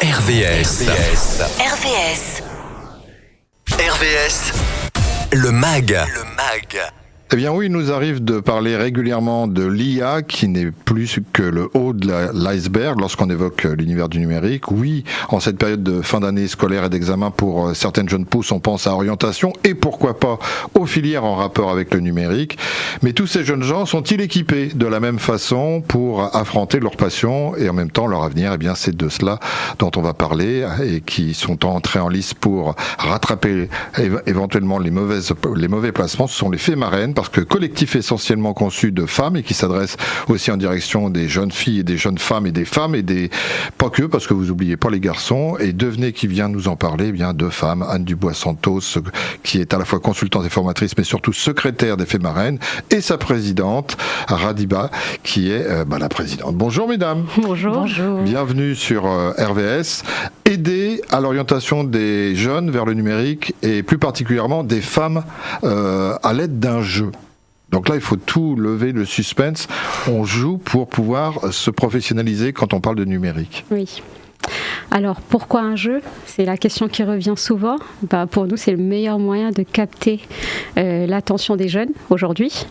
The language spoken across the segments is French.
RVS. Le MAG. Eh bien oui, il nous arrive de parler régulièrement de l'IA qui n'est plus que le haut de l'iceberg lorsqu'on évoque l'univers du numérique. Oui, en cette période de fin d'année scolaire et d'examen pour certaines jeunes pousses, on pense à orientation et pourquoi pas aux filières en rapport avec le numérique. Mais tous ces jeunes gens sont-ils équipés de la même façon pour affronter leur passion et en même temps leur avenir? Eh bien c'est de cela dont on va parler et qui sont entrés en lice pour rattraper éventuellement les mauvais placements. Ce sont les fées marraines, parce que collectif essentiellement conçu de femmes et qui s'adresse aussi en direction des jeunes filles et des jeunes femmes et des pas que, parce que vous oubliez pas les garçons. Et Devenez qui vient nous en parler, eh bien deux femmes, Anne Dubois-Santos qui est à la fois consultante et formatrice mais surtout secrétaire des fées marraines, et sa présidente Radiba qui est la présidente. Bonjour mesdames. Bonjour. Bienvenue sur RVS. Aider à l'orientation des jeunes vers le numérique et plus particulièrement des femmes à l'aide d'un jeu. Donc là, il faut tout lever le suspense. On joue pour pouvoir se professionnaliser quand on parle de numérique. Oui. Alors, pourquoi un jeu ? C'est la question qui revient souvent. Pour nous, c'est le meilleur moyen de capter l'attention des jeunes aujourd'hui.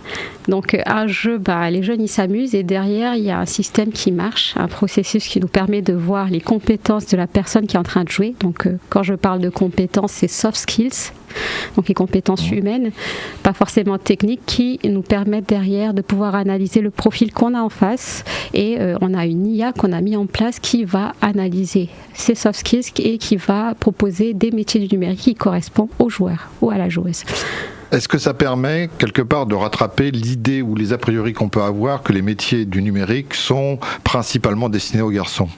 Donc, un jeu, les jeunes, ils s'amusent et derrière, il y a un système qui marche, un processus qui nous permet de voir les compétences de la personne qui est en train de jouer. Donc, quand je parle de compétences, c'est soft skills. Donc les compétences humaines, pas forcément techniques, qui nous permettent derrière de pouvoir analyser le profil qu'on a en face. Et on a une IA qu'on a mis en place qui va analyser ces soft skills et qui va proposer des métiers du numérique qui correspondent au joueur ou à la joueuse. Est-ce que ça permet quelque part de rattraper l'idée ou les a priori qu'on peut avoir que les métiers du numérique sont principalement destinés aux garçons ?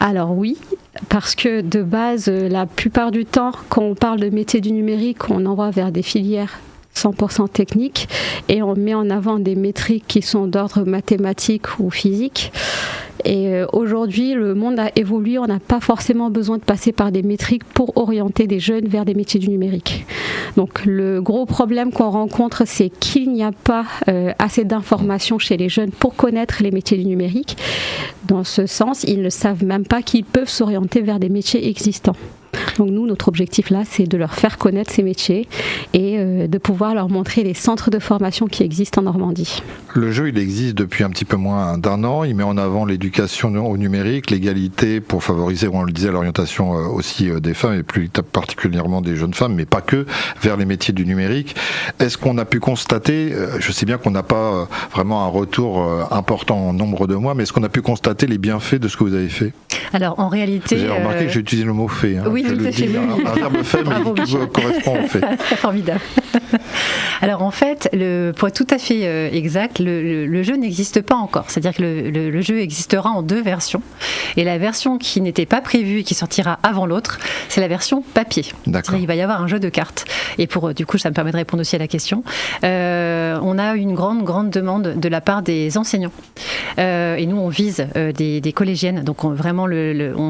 Alors oui, parce que de base, la plupart du temps, quand on parle de métiers du numérique, on envoie vers des filières 100% techniques et on met en avant des métriques qui sont d'ordre mathématique ou physique. Et aujourd'hui, le monde a évolué, on n'a pas forcément besoin de passer par des métriques pour orienter des jeunes vers des métiers du numérique. Donc le gros problème qu'on rencontre, c'est qu'il n'y a pas assez d'informations chez les jeunes pour connaître les métiers du numérique. Dans ce sens, ils ne savent même pas qu'ils peuvent s'orienter vers des métiers existants. Donc nous, notre objectif là, c'est de leur faire connaître ces métiers et de pouvoir leur montrer les centres de formation qui existent en Normandie. Le jeu, il existe depuis un petit peu moins d'un an. Il met en avant l'éducation au numérique, l'égalité pour favoriser, on le disait, l'orientation aussi des femmes et plus particulièrement des jeunes femmes, mais pas que, vers les métiers du numérique. Est-ce qu'on a pu constater, je sais bien qu'on n'a pas vraiment un retour important en nombre de mois, mais est-ce qu'on a pu constater les bienfaits de ce que vous avez fait ? Alors en réalité... Vous avez remarqué que j'ai utilisé le mot fait. Oui, tout à fait. Un verbe fait, mais qui correspond au fait. Formidable. Alors en fait, pour être tout à fait exact, le jeu n'existe pas encore. C'est-à-dire que le jeu existera en deux versions. Et la version qui n'était pas prévue et qui sortira avant l'autre, c'est la version papier. D'accord. Il va y avoir un jeu de cartes. Et du coup, ça me permet de répondre aussi à la question. On a une grande demande de la part des enseignants. Et nous, on vise des collégiennes. Donc on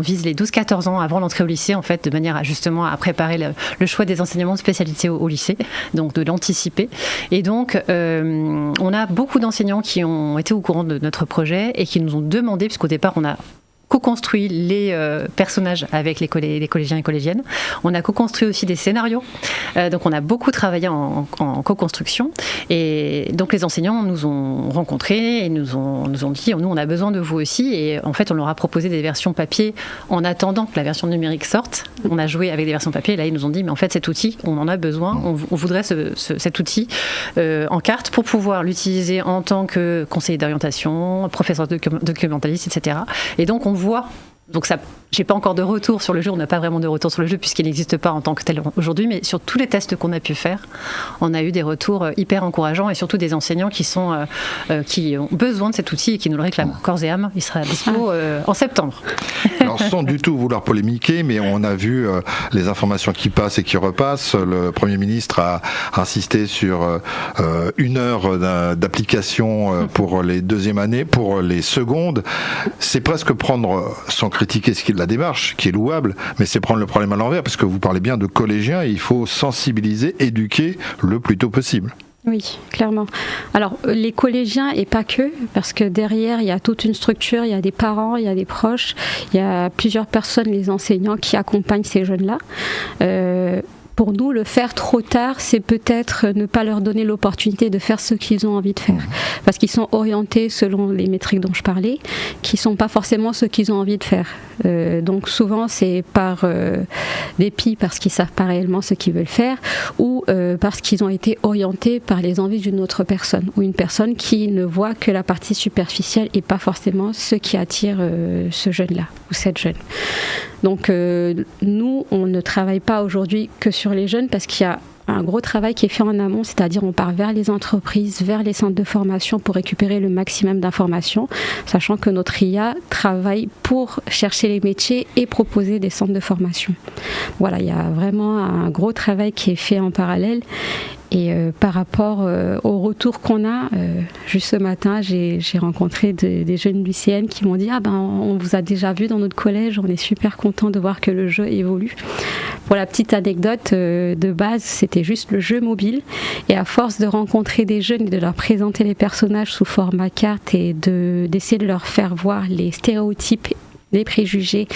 vise les 12-14 ans avant l'entrée au lycée, en fait, de manière à préparer le choix des enseignements de spécialité au lycée, donc de l'anticiper. Et donc, on a beaucoup d'enseignants qui ont été au courant de notre projet et qui nous ont demandé, puisqu'au départ, on a co-construit les personnages avec les collégiens et collégiennes. On a co-construit aussi des scénarios. Donc on a beaucoup travaillé en co-construction. Et donc les enseignants nous ont rencontrés et nous ont dit, nous on a besoin de vous aussi. Et en fait on leur a proposé des versions papier en attendant que la version numérique sorte. On a joué avec des versions papier et là ils nous ont dit, mais en fait cet outil, on en a besoin. On voudrait cet outil en carte pour pouvoir l'utiliser en tant que conseiller d'orientation, professeur documentaliste, etc. Et donc on voit. Donc ça, j'ai pas encore de retour sur le jeu, on n'a pas vraiment de retour sur le jeu puisqu'il n'existe pas en tant que tel aujourd'hui, mais sur tous les tests qu'on a pu faire, on a eu des retours hyper encourageants et surtout des enseignants qui ont besoin de cet outil et qui nous le réclament. Corps et âme, il sera dispo en septembre. Alors sans du tout vouloir polémiquer, mais on a vu les informations qui passent et qui repassent. Le Premier ministre a insisté sur 1 heure d'application pour les deuxièmes années, pour les secondes. C'est presque prendre sans critiquer la démarche, qui est louable, mais c'est prendre le problème à l'envers, parce que vous parlez bien de collégiens, et il faut sensibiliser, éduquer le plus tôt possible. Oui, clairement. Alors, les collégiens et pas que, parce que derrière, il y a toute une structure, il y a des parents, il y a des proches, il y a plusieurs personnes, les enseignants qui accompagnent ces jeunes-là. Pour nous, le faire trop tard, c'est peut-être ne pas leur donner l'opportunité de faire ce qu'ils ont envie de faire. Parce qu'ils sont orientés selon les métriques dont je parlais, qui ne sont pas forcément ce qu'ils ont envie de faire. Donc souvent, c'est par dépit, parce qu'ils ne savent pas réellement ce qu'ils veulent faire, ou parce qu'ils ont été orientés par les envies d'une autre personne, ou une personne qui ne voit que la partie superficielle et pas forcément ce qui attire ce jeune-là, ou cette jeune. Donc nous, on ne travaille pas aujourd'hui que sur les jeunes parce qu'il y a un gros travail qui est fait en amont, c'est-à-dire on part vers les entreprises, vers les centres de formation pour récupérer le maximum d'informations, sachant que notre IA travaille pour chercher les métiers et proposer des centres de formation. Voilà, il y a vraiment un gros travail qui est fait en parallèle. Et par rapport au retour qu'on a, juste ce matin, j'ai rencontré des jeunes lycéennes qui m'ont dit « Ah ben, on vous a déjà vu dans notre collège, on est super content de voir que le jeu évolue. » Pour la petite anecdote, de base, c'était juste le jeu mobile. Et à force de rencontrer des jeunes et de leur présenter les personnages sous format carte et d'essayer de leur faire voir les stéréotypes, les préjugés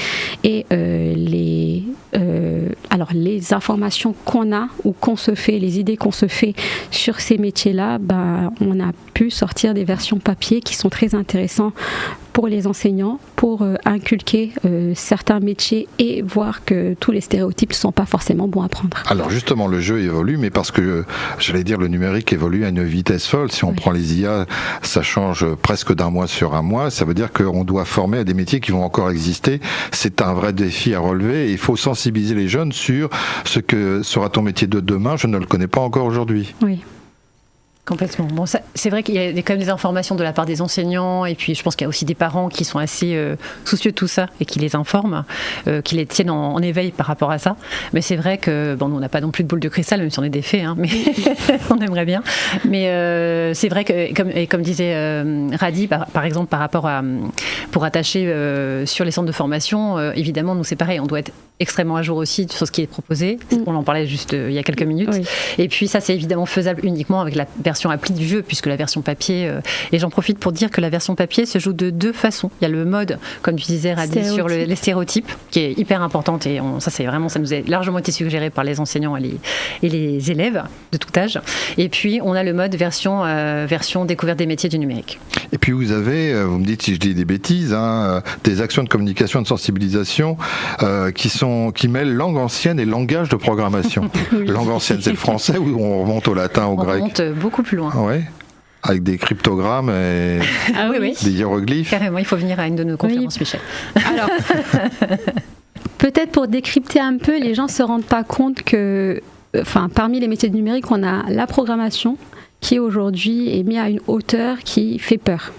et les informations qu'on a ou qu'on se fait, les idées qu'on se fait sur ces métiers-là, on a pu sortir des versions papier qui sont très intéressantes pour les enseignants, pour inculquer certains métiers et voir que tous les stéréotypes ne sont pas forcément bons à prendre. Alors justement, le jeu évolue, mais parce que, j'allais dire, le numérique évolue à une vitesse folle. Si on prend les IA, ça change presque d'un mois sur un mois. Ça veut dire qu'on doit former à des métiers qui vont encore exister. C'est un vrai défi à relever et il faut sensibiliser les jeunes sur ce que sera ton métier de demain. Je ne le connais pas encore aujourd'hui. Oui. Complètement. Bon, c'est vrai qu'il y a quand même des informations de la part des enseignants et puis je pense qu'il y a aussi des parents qui sont assez soucieux de tout ça et qui les informent, qui les tiennent en éveil par rapport à ça. Mais c'est vrai que, nous on n'a pas non plus de boule de cristal, même si on est des fées, mais on aimerait bien. Mais c'est vrai que, comme disait Radi, par exemple, par rapport à, pour attacher sur les centres de formation, évidemment, nous c'est pareil, on doit être extrêmement à jour aussi sur ce qui est proposé. On en parlait juste il y a quelques minutes. Oui. Et puis ça, c'est évidemment faisable uniquement avec la version appli du jeu, puisque la version papier... et j'en profite pour dire que la version papier se joue de deux façons. Il y a le mode, comme tu disais, Radi, sur les stéréotypes, qui est hyper importante. Et ça nous a largement été suggéré par les enseignants et les élèves de tout âge. Et puis, on a le mode version découverte des métiers du numérique. Et puis, vous avez, vous me dites si je dis des bêtises, des actions de communication, de sensibilisation qui mêlent langue ancienne et langage de programmation. Oui. Langue ancienne, c'est le français ou on remonte au latin, au grec? On remonte beaucoup plus loin. Oui, avec des cryptogrammes et des hiéroglyphes. Carrément, il faut venir à une de nos conférences, Michel. Alors, peut-être pour décrypter un peu, les gens ne se rendent pas compte que, parmi les métiers du numérique, on a la programmation qui aujourd'hui est mise à une hauteur qui fait peur.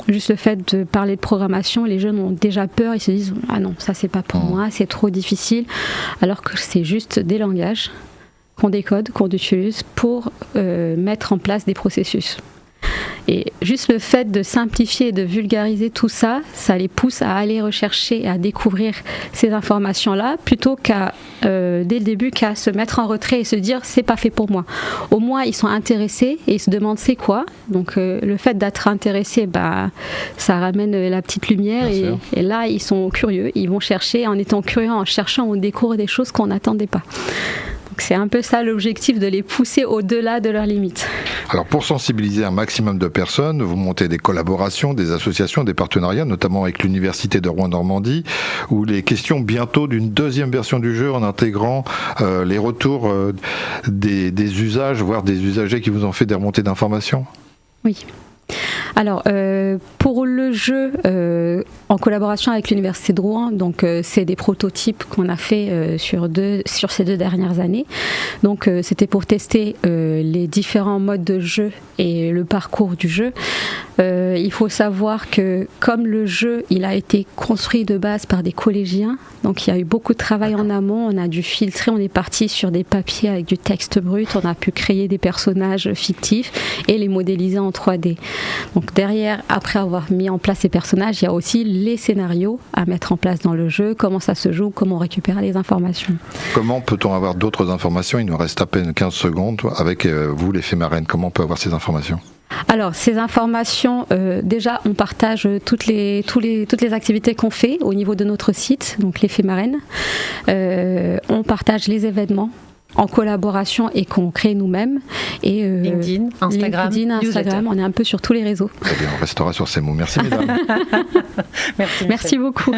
Juste le fait de parler de programmation, les jeunes ont déjà peur, ils se disent « Ah non, ça c'est pas pour moi, c'est trop difficile », alors que c'est juste des langages qu'on décode, qu'on utilise pour mettre en place des processus. Et juste le fait de simplifier et de vulgariser tout ça, ça les pousse à aller rechercher et à découvrir ces informations-là, plutôt qu'à, dès le début, qu'à se mettre en retrait et se dire « c'est pas fait pour moi ». Au moins, ils sont intéressés et ils se demandent « c'est quoi ?» Donc le fait d'être intéressé, ça ramène la petite lumière et là, ils sont curieux, ils vont chercher. En étant curieux, en cherchant, on découvre des choses qu'on n'attendait pas. C'est un peu ça l'objectif, de les pousser au-delà de leurs limites. Alors pour sensibiliser un maximum de personnes, vous montez des collaborations, des associations, des partenariats, notamment avec l'Université de Rouen-Normandie, où les questions bientôt d'une deuxième version du jeu en intégrant les retours des usages, voire des usagers qui vous ont fait des remontées d'informations. Oui. Alors, pour le jeu, en collaboration avec l'Université de Rouen, donc c'est des prototypes qu'on a fait sur ces 2 dernières années. Donc, c'était pour tester les différents modes de jeu et le parcours du jeu. Il faut savoir que comme le jeu, il a été construit de base par des collégiens, donc il y a eu beaucoup de travail en amont, on a dû filtrer, on est parti sur des papiers avec du texte brut, on a pu créer des personnages fictifs et les modéliser en 3D. Donc derrière, après avoir mis en place ces personnages, il y a aussi les scénarios à mettre en place dans le jeu, comment ça se joue, comment on récupère les informations. Comment peut-on avoir d'autres informations ? Il nous reste à peine 15 secondes avec vous, les fées marraines. Comment on peut avoir ces informations ? Alors, ces informations, déjà, on partage toutes les activités qu'on fait au niveau de notre site, donc les Fées Marraines. On partage les événements en collaboration et qu'on crée nous-mêmes. Et, LinkedIn, Instagram, on est un peu sur tous les réseaux. Eh bien, on restera sur ces mots. Merci, mesdames. Merci. Merci beaucoup.